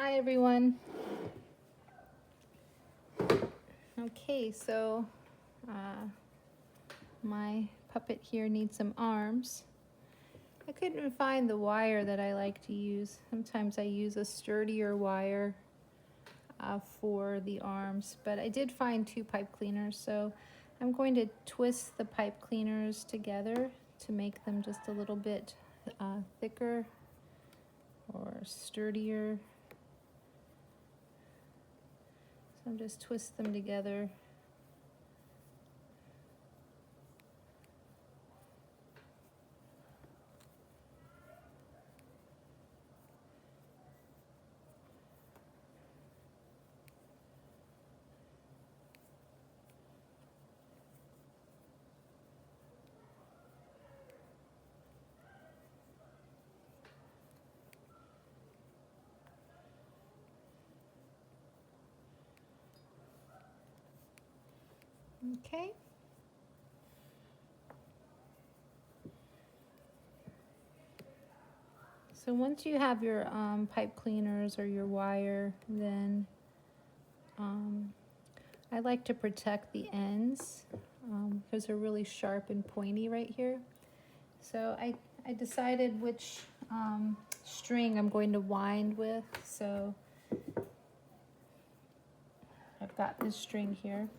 Hi everyone. Okay, so my puppet here needs some arms. I couldn't find the wire that I like to use. Sometimes I use a sturdier wire for the arms, but I did find 2 pipe cleaners, so I'm going to twist the pipe cleaners together to make them just a little bit thicker or sturdier. So I'm just twist them together. Okay. So once you have your pipe cleaners or your wire, then I like to protect the ends because they're really sharp and pointy right here. So I decided which string I'm going to wind with. So I've got this string here.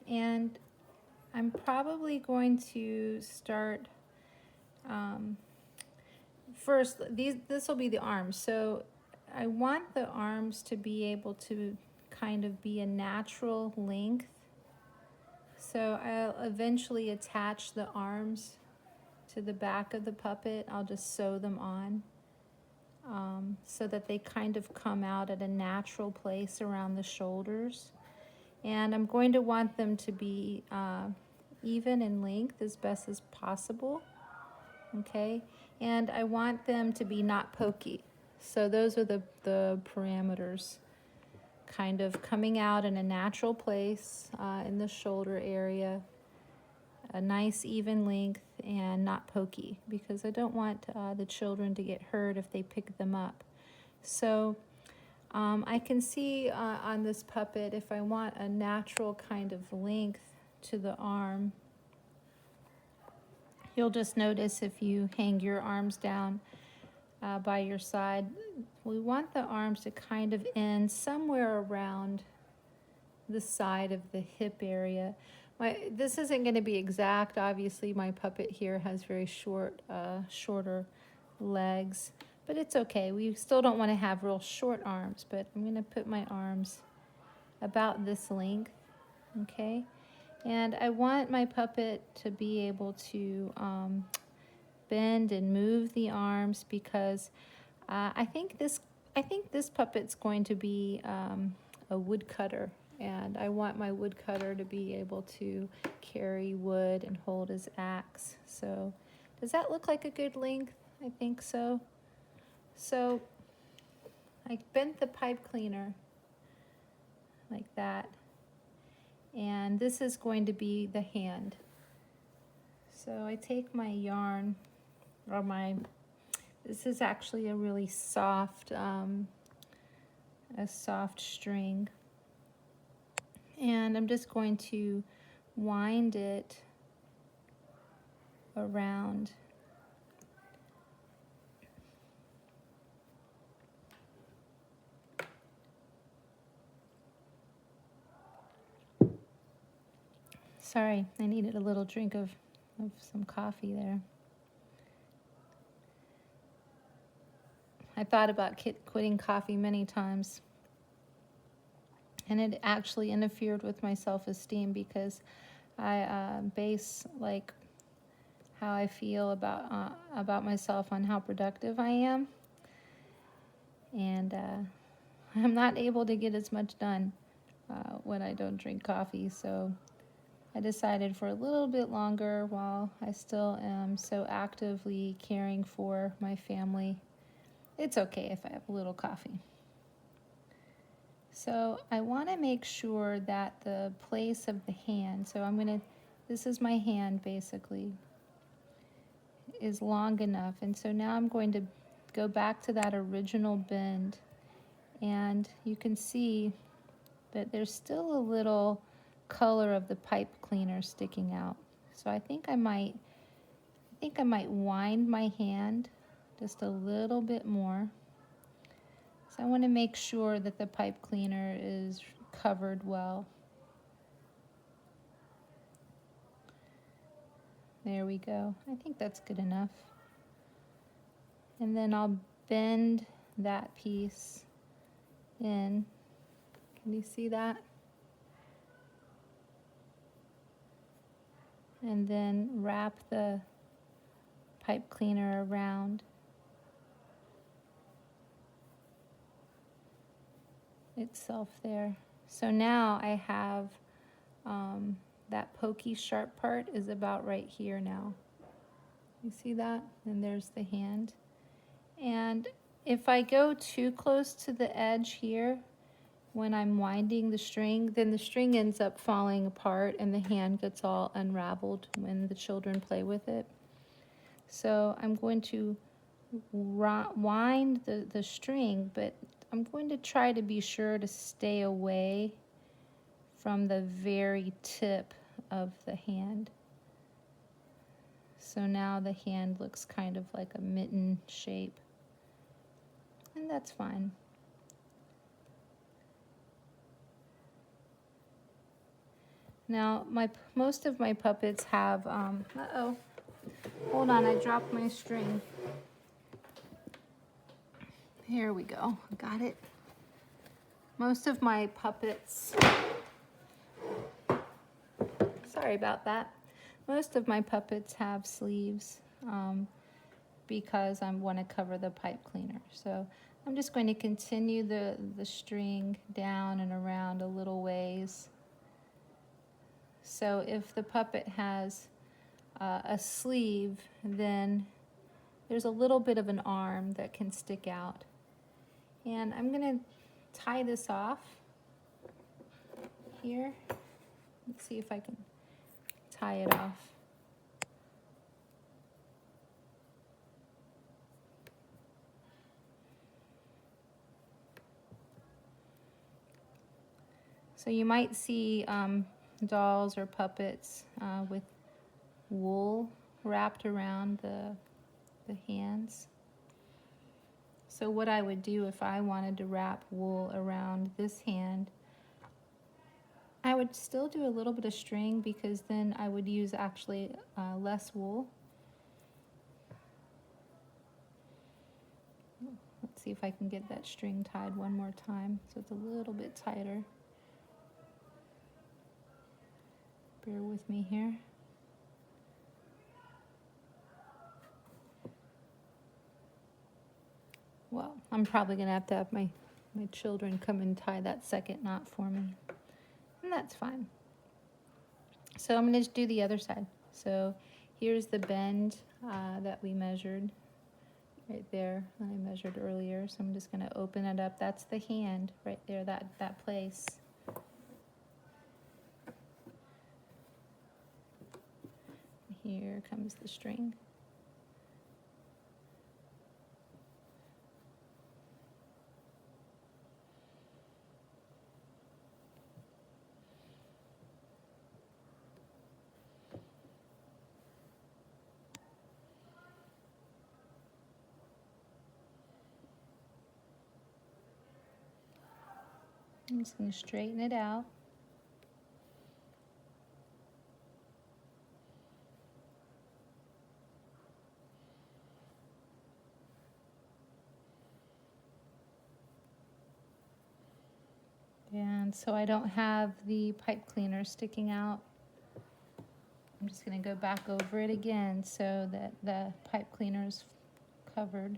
And I'm probably going to start first, this will be the arms. So I want the arms to be able to kind of be a natural length. So I'll eventually attach the arms to the back of the puppet. I'll just sew them on so that they kind of come out at a natural place around the shoulders. And I'm going to want them to be even in length as best as possible. Okay, and I want them to be not pokey. So those are the parameters, kind of coming out in a natural place in the shoulder area, a nice even length and not pokey, because I don't want the children to get hurt if they pick them up. So I can see on this puppet, if I want a natural kind of length to the arm, you'll just notice if you hang your arms down by your side, we want the arms to kind of end somewhere around the side of the hip area. This isn't going to be exact. Obviously, my puppet here has very shorter legs, but it's okay. We still don't want to have real short arms, but I'm going to put my arms about this length, okay? And I want my puppet to be able to bend and move the arms because I think this puppet's going to be a woodcutter, and I want my woodcutter to be able to carry wood and hold his axe. So does that look like a good length? I think so. So I bent the pipe cleaner like that, and this is going to be the hand. So I take my yarn, or this is actually a really soft, string, and I'm just going to wind it around. Sorry, I needed a little drink of some coffee there. I thought about quitting coffee many times, and it actually interfered with my self-esteem because I base like how I feel about myself on how productive I am, and I'm not able to get as much done when I don't drink coffee. So I decided for a little bit longer, while I still am so actively caring for my family, it's okay if I have a little coffee. So I want to make sure that the place of the hand, so this is my hand basically, is long enough. And so now I'm going to go back to that original bend, and you can see that there's still a little color of the pipe cleaner sticking out. So I think I might wind my hand just a little bit more. So I want to make sure that the pipe cleaner is covered well. There we go. I think that's good enough. And then I'll bend that piece in. Can you see that? And then wrap the pipe cleaner around itself there. So now I have that pokey sharp part is about right here now. You see that? And there's the hand. And if I go too close to the edge here, when I'm winding the string, then the string ends up falling apart and the hand gets all unraveled when the children play with it. So I'm going to wind the string, but I'm going to try to be sure to stay away from the very tip of the hand. So now the hand looks kind of like a mitten shape, and that's fine. Now most of my puppets have, uh-oh, hold on, I dropped my string. Here we go, got it. Most of my puppets, sorry about that. Most of my puppets have sleeves because I want to cover the pipe cleaner. So I'm just going to continue the string down and around a little ways. So if the puppet has a sleeve, then there's a little bit of an arm that can stick out. And I'm going to tie this off here. Let's see if I can tie it off. So you might see dolls or puppets with wool wrapped around the hands. So what I would do if I wanted to wrap wool around this hand, I would still do a little bit of string because then I would use actually less wool. Let's see if I can get that string tied one more time so it's a little bit tighter. Bear with me here. Well, I'm probably going to have my children come and tie that second knot for me. And that's fine. So I'm going to do the other side. So here's the bend that we measured right there. I measured earlier. So I'm just going to open it up. That's the hand right there, that place. Here comes the string. I'm just going to straighten it out. And so I don't have the pipe cleaner sticking out. I'm just going to go back over it again so that the pipe cleaner is covered.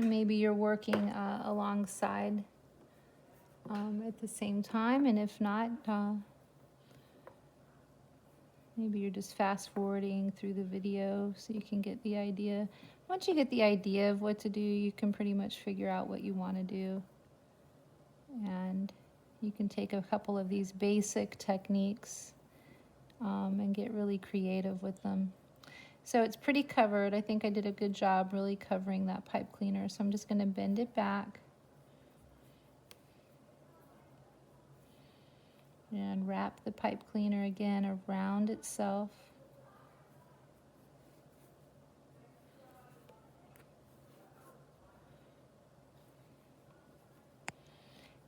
And maybe you're working alongside at the same time, and if not, maybe you're just fast forwarding through the video so you can get the idea. Once you get the idea of what to do, you can pretty much figure out what you want to do. And you can take a couple of these basic techniques and get really creative with them. So it's pretty covered. I think I did a good job really covering that pipe cleaner. So I'm just going to bend it back and wrap the pipe cleaner again around itself.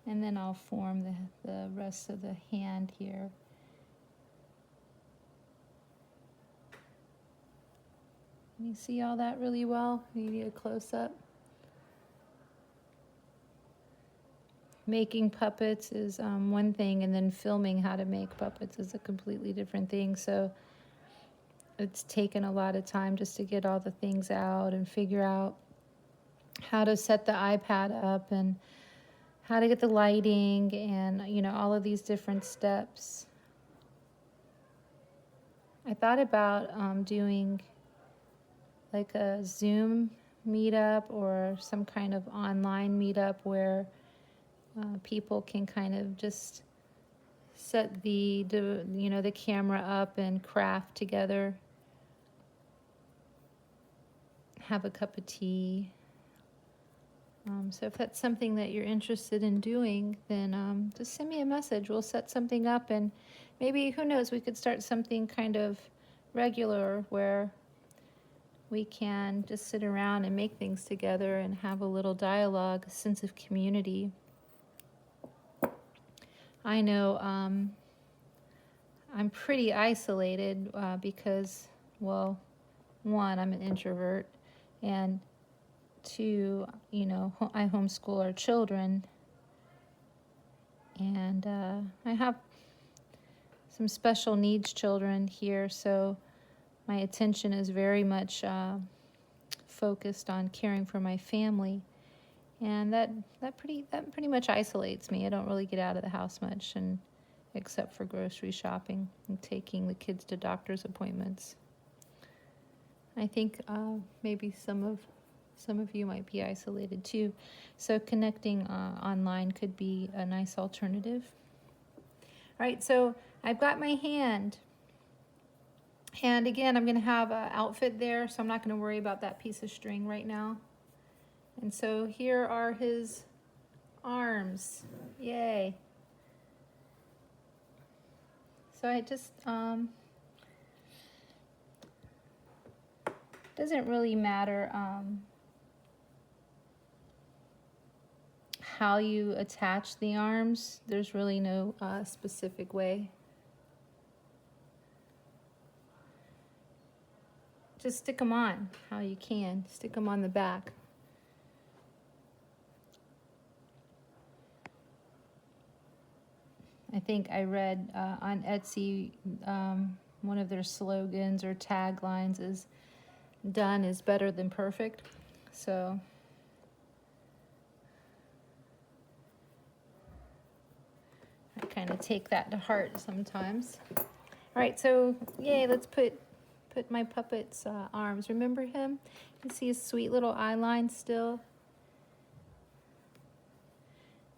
And then I'll form the rest of the hand here. Can you see all that really well? Maybe a close-up. Making puppets is one thing, and then filming how to make puppets is a completely different thing. So it's taken a lot of time just to get all the things out and figure out how to set the iPad up and how to get the lighting and, you know, all of these different steps. I thought about doing like a Zoom meetup or some kind of online meetup where people can kind of just set the camera up and craft together, have a cup of tea. So if that's something that you're interested in doing, then just send me a message. We'll set something up, and maybe, who knows, we could start something kind of regular where we can just sit around and make things together and have a little dialogue, a sense of community. I know I'm pretty isolated because, well, one, I'm an introvert, and two, you know, I homeschool our children, and I have some special needs children here, so my attention is very much focused on caring for my family. And that pretty much isolates me. I don't really get out of the house much, and except for grocery shopping and taking the kids to doctor's appointments. I think maybe some of you might be isolated too. So connecting online could be a nice alternative. All right, so I've got my hand. And again, I'm going to have an outfit there, so I'm not going to worry about that piece of string right now. And so here are his arms. Yay. So I just, doesn't really matter how you attach the arms. There's really no specific way. Just stick them on how you can. Stick them on the back. I think I read on Etsy, one of their slogans or taglines is, "Done is better than perfect." So I kind of take that to heart sometimes. All right, so yay, let's put my puppet's arms. Remember him? You can see his sweet little eye line still.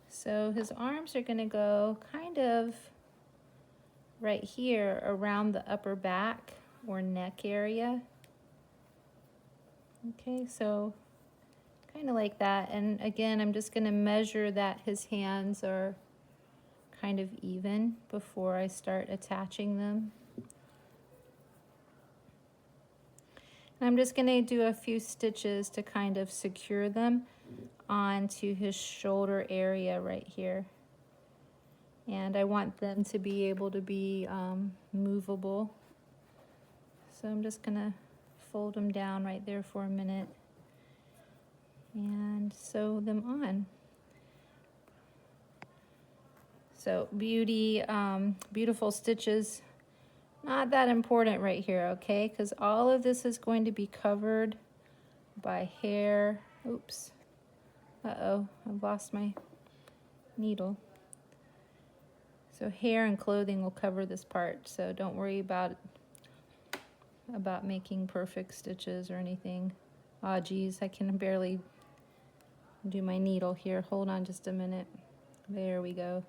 So his arms are going to go kind of right here around the upper back or neck area. Okay, so kind of like that. And again, I'm just going to measure that his hands are kind of even before I start attaching them. And I'm just going to do a few stitches to kind of secure them onto his shoulder area right here. And I want them to be able to be movable. So I'm just going to fold them down right there for a minute and sew them on. So beautiful stitches. Not that important right here, okay? Because all of this is going to be covered by hair. Oops. Uh-oh, I've lost my needle. So hair and clothing will cover this part, so don't worry about making perfect stitches or anything. Ah, geez, I can barely do my needle here. Hold on just a minute. There we go.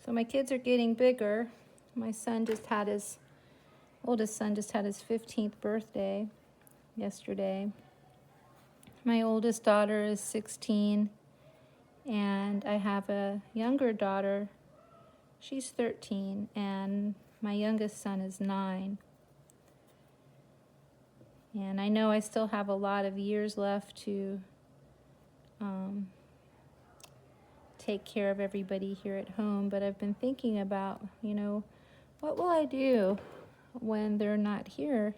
So my kids are getting bigger. My son just had his, oldest son just had his 15th birthday yesterday. My oldest daughter is 16, and I have a younger daughter. She's 13, and my youngest son is 9. And I know I still have a lot of years left to take care of everybody here at home, but I've been thinking about, you know, what will I do when they're not here?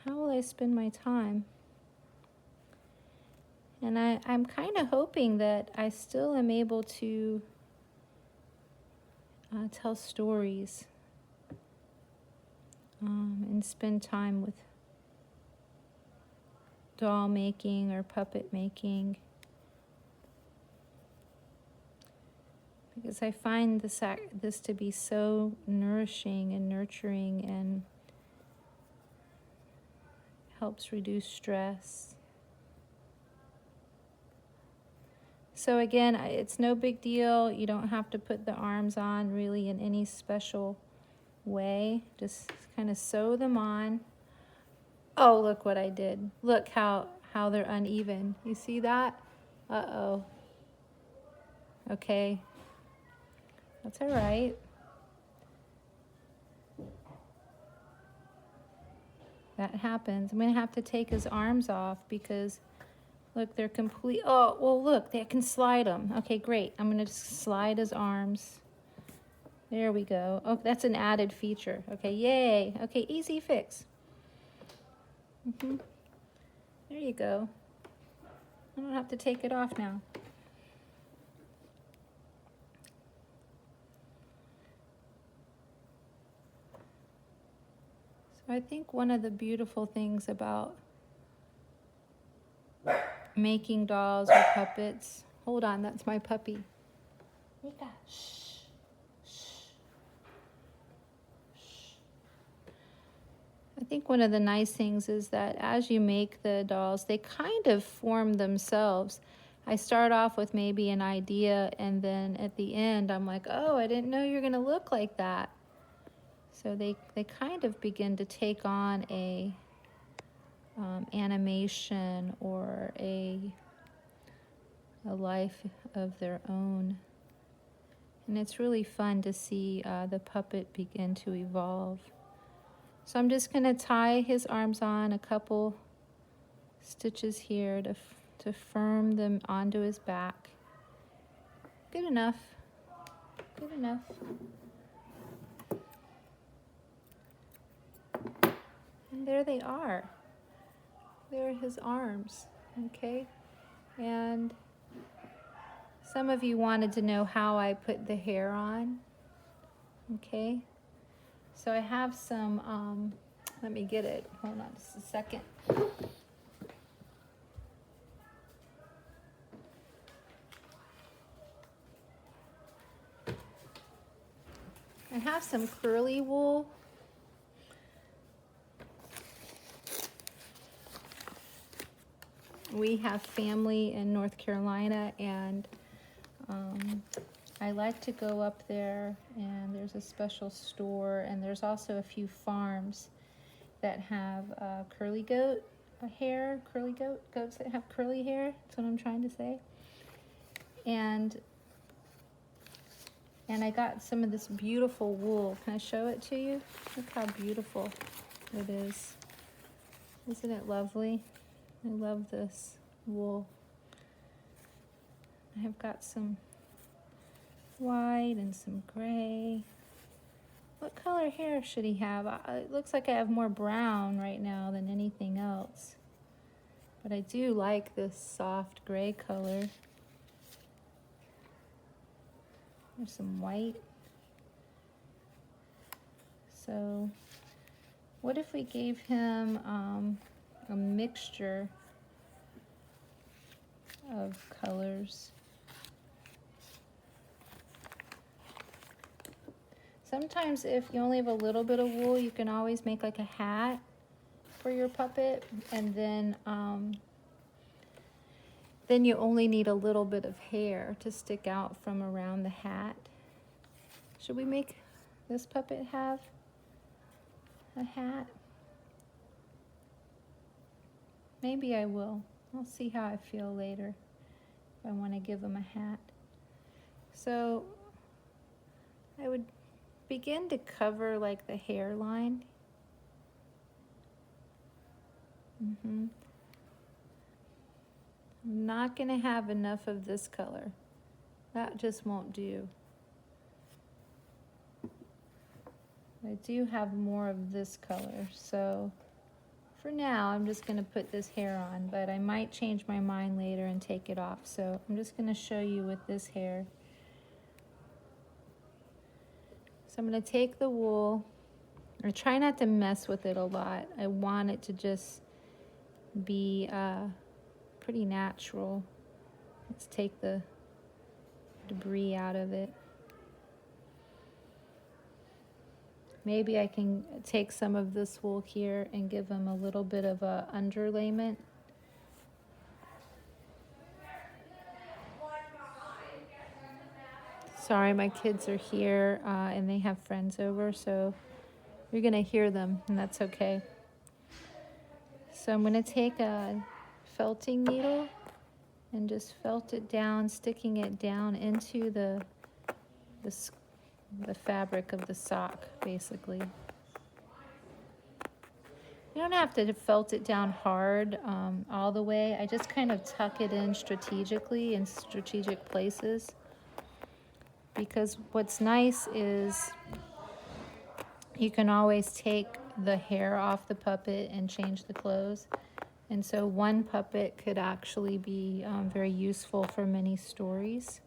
How will I spend my time? And I'm kind of hoping that I still am able to tell stories and spend time with doll making or puppet making. Because I find this to be so nourishing and nurturing and helps reduce stress. So again, it's no big deal. You don't have to put the arms on really in any special way. Just kind of sew them on. Oh, look what I did. Look how they're uneven. You see that? Uh-oh. Okay. That's all right. That happens. I'm going to have to take his arms off because, look, they're complete. Oh, well, look, they can slide them. Okay, great. I'm going to just slide his arms. There we go. Oh, that's an added feature. Okay, yay. Okay, easy fix. There you go. I don't have to take it off now. So I think one of the beautiful things about making dolls or puppets. Hold on, that's my puppy. Mika, shh, shh, shh. I think one of the nice things is that as you make the dolls, they kind of form themselves. I start off with maybe an idea, and then at the end, I'm like, oh, I didn't know you're going to look like that. So they kind of begin to take on a animation or a life of their own. And it's really fun to see the puppet begin to evolve. So I'm just going to tie his arms on a couple stitches here to firm them onto his back. Good enough. Good enough. And there they are. There are his arms, okay? And some of you wanted to know how I put the hair on, okay? So I have some, let me get it. Hold on just a second. I have some curly wool. We have family in North Carolina, and I like to go up there, and there's a special store, and there's also a few farms that have curly goat hair, goats that have curly hair. That's what I'm trying to say. And I got some of this beautiful wool. Can I show it to you? Look how beautiful it is. Isn't it lovely? I love this wool. I have got some white and some gray. What color hair should he have? It looks like I have more brown right now than anything else. But I do like this soft gray color. There's some white. So what if we gave him a mixture of colors? Sometimes if you only have a little bit of wool, you can always make like a hat for your puppet, and then you only need a little bit of hair to stick out from around the hat. Should we make this puppet have a hat? Maybe I will. I'll see how I feel later if I want to give him a hat. So I would begin to cover like the hairline. I'm not going to have enough of this color. That just won't do. I do have more of this color, so for now I'm just going to put this hair on, but I might change my mind later and take it off. So I'm just going to show you with this hair. So I'm going to take the wool. I try not to mess with it a lot. I want it to just be pretty natural. Let's take the debris out of it. Maybe I can take some of this wool here and give them a little bit of a underlayment. Sorry, my kids are here and they have friends over, so you're gonna hear them, and that's okay. So I'm gonna take a felting needle and just felt it down, sticking it down into the fabric of the sock, basically. You don't have to felt it down hard all the way. I just kind of tuck it in strategically in strategic places, because what's nice is you can always take the hair off the puppet and change the clothes. And so one puppet could actually be very useful for many stories.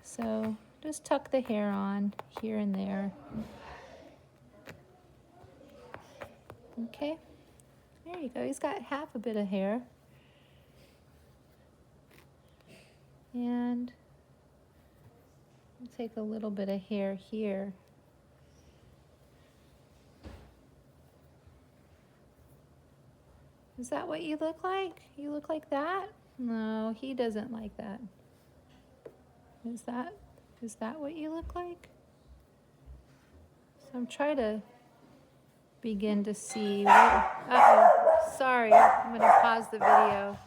So just tuck the hair on here and there. Okay, there you go. He's got half a bit of hair. And we'll take a little bit of hair here. Is that what you look like? You look like that? No, he doesn't like that. Is that what you look like? So I'm trying to begin to see what, uh-oh, sorry, I'm gonna pause the video.